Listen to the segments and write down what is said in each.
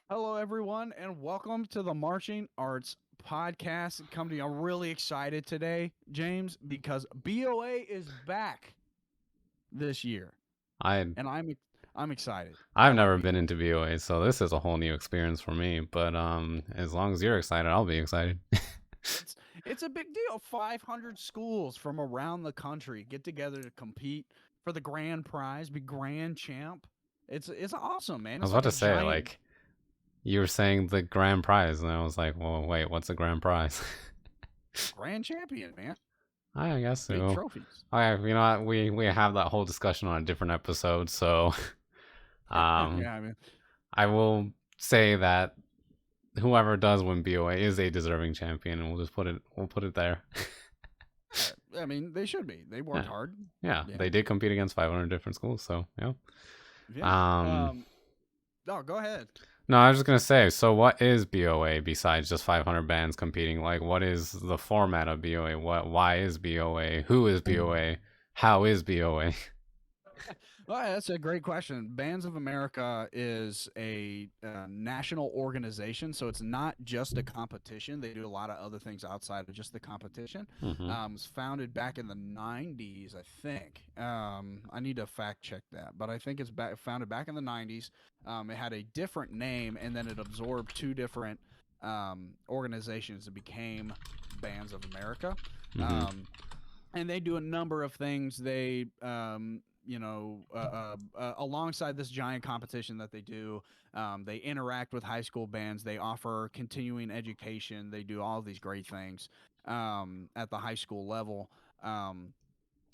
Hello, everyone, and welcome to the Marching Arts Podcast. Company, I'm really excited today, James, because BOA is back this year, I and I'm excited. I I've like never been BOA. into BOA, so this is a whole new experience for me. But as long as you're excited, I'll be excited. It's it's a big deal. 500 schools from around the country get together to compete for the grand prize, be grand champ. It's awesome, man. I was It's about like a to say, giant like, you were saying the grand prize, and I was like, well, wait, what's the grand prize? grand champion, man. I guess Big so. trophies. Okay, you know what? We have that whole discussion on a different episode, so um, Yeah, I mean, I will say that whoever does win BOA is a deserving champion, and we'll put it there. I mean, they should be. They worked Yeah, hard. yeah, Yeah. they did compete against 500 different schools, so yeah. Yeah. Um, No, go ahead. No, I was just gonna say. So, what is BOA besides just 500 bands competing? Like, what is the format of BOA? Why is BOA? Who is BOA? How is BOA? Well, that's a great question. Bands of America is a national organization, so it's not just a competition. They do a lot of other things outside of just the competition. Mm-hmm. It was founded back in the '90s, I think. I need to fact check that, but I think it's founded back in the '90s. It had a different name, and then it absorbed two different organizations that became Bands of America. Mm-hmm. Um, and they do a number of things. They, alongside this giant competition that they do, they interact with high school bands. They offer continuing education. They do all these great things at the high school level.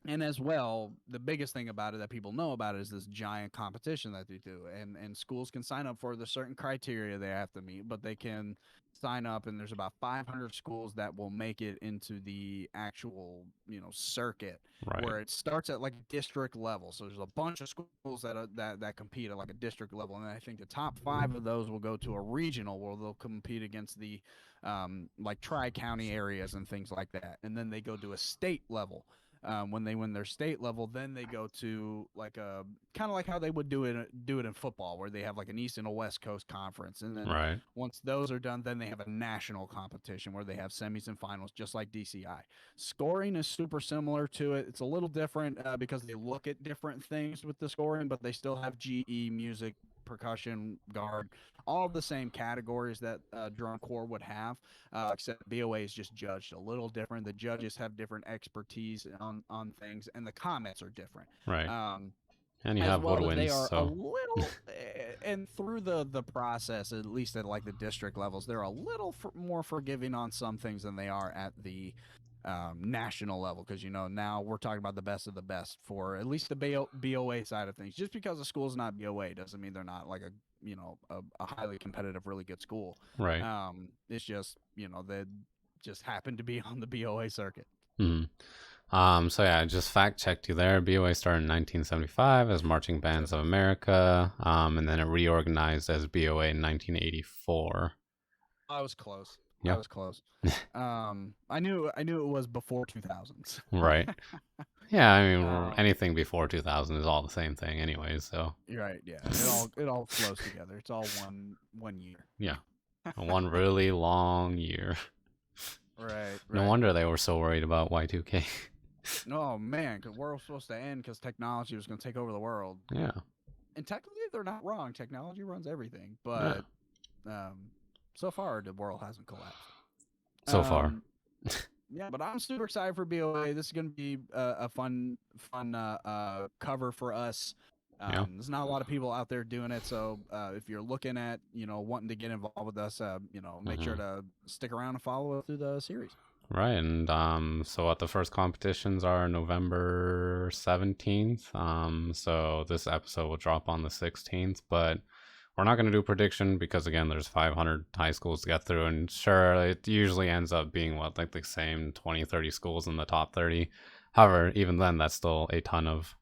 And as well, the biggest thing about it that people know about it is this giant competition that they do, and schools can sign up for the certain criteria they have to meet, but they can sign up, and there's about 500 schools that will make it into the actual circuit, Right. where it starts at like district level. So there's a bunch of schools that compete at like a district level, and I think the top five of those will go to a regional where they'll compete against the like tri-county areas and things like that, and then they go to a state level. When they win their state level, then they go to like a kind of like how they would do it in football, where they have like an East and a West Coast conference, and then Right. once those are done, then they have a national competition where they have semis and finals, just like DCI. Scoring is super similar to it. It's a little different because they look at different things with the scoring, but they still have GE, music, percussion, guard, all the same categories that drum corps would have, except BOA is just judged a little different. The judges have different expertise on things, and the comments are different. Right. Um, And you as have well as they woodwinds, are a so little, and through the process, at least at like the district levels, they're a little more forgiving on some things than they are at the national level, because now we're talking about the best of the best for at least the BOA side of things. Just because a school's not BOA doesn't mean they're not like a highly competitive, really good school. right. It's just they just happen to be on the BOA circuit. Mm-hmm. So yeah, I just fact checked you there. BOA started in 1975 as Marching Bands of America, and then it reorganized as BOA in 1984. I was close. I Yeah. was close. I knew it was before 2000s. Right. Yeah, I mean, um, anything before 2000 is all the same thing, anyways. So you're right. Yeah, it all flows together. It's all one year. yeah, one really long year. Right, No right. wonder they were so worried about Y2K. Oh man, because the world was supposed to end because technology was going to take over the world. Yeah, And technically, they're not wrong. Technology runs everything, yeah. but um, so far the world hasn't collapsed. So far, Um, yeah, but I'm super excited for BOA. This is going to be a fun cover for us. yeah. There's not a lot of people out there doing it, so if you're looking at wanting to get involved with us, make sure Hmm. to stick around and follow us through the series. Right, and so what the first competitions are November 17th. So this episode will drop on the 16th, but we're not going to do prediction because again, there's 500 high schools to get through, and sure, it usually ends up being what like the same 20, 30 schools in the top 30. However, even then, that's still a ton of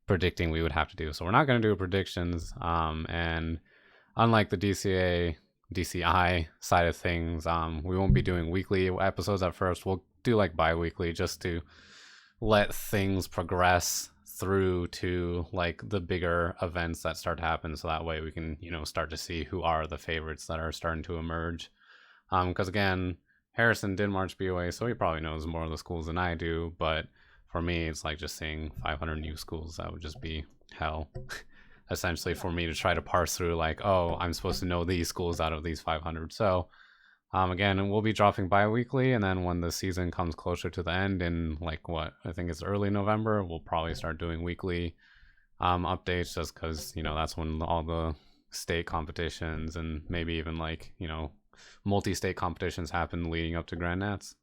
predicting we would have to do. So we're not going to do predictions. And unlike the DCI side of things, we won't be doing weekly episodes at first. We'll do like bi-weekly just to let things progress through to like the bigger events that start to happen, so that way we can, you know, start to see who are the favorites that are starting to emerge. Because again, Harrison did March BOA, so he probably knows more of the schools than I do. But for me, it's like just seeing 500 new schools. That would just be hell, essentially, for me to try to parse through, like, oh, I'm supposed to know these schools out of these 500. So, again, we'll be dropping bi weekly. And then when the season comes closer to the end, in like what I think it's early November, we'll probably start doing weekly updates, just because, you know, that's when all the state competitions and maybe even like, you know, multi-state competitions happen leading up to Grand Nats.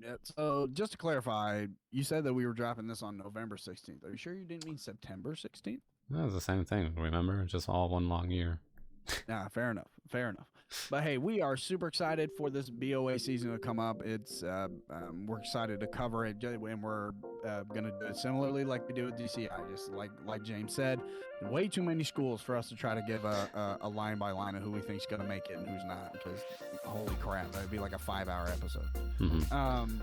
Yeah. So just to clarify, you said that we were dropping this on November 16th. Are you sure you didn't mean September 16th? That was the same thing, remember? Just all one long year. Nah, fair enough. Fair enough. But hey, we are super excited for this BOA season to come up. We're excited to cover it, and we're gonna do it similarly like we do with DCI. Just like James said, way too many schools for us to try to give a line by line of who we think's gonna make it and who's not. Because holy crap, that'd be like a 5-hour episode. Mm-hmm.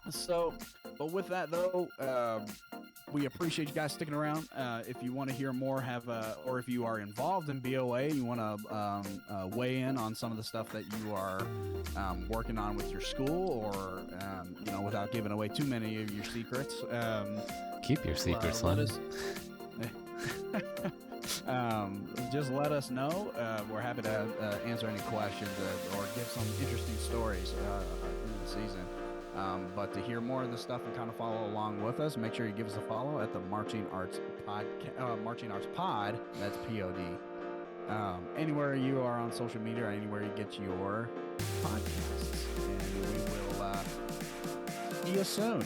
So, but with that though, we appreciate you guys sticking around. If you want to hear more, or if you are involved in BOA, you want to weigh in on some of the stuff that you are working on with your school, or you know, without giving away too many of your secrets. Keep your secrets, let us. Just let us know. We're happy to answer any questions or give some interesting stories in the season. But to hear more of this stuff and kind of follow along with us, make sure you give us a follow at the Marching Arts Pod. That's POD. Anywhere you are on social media or anywhere you get your podcasts, and we will see you soon.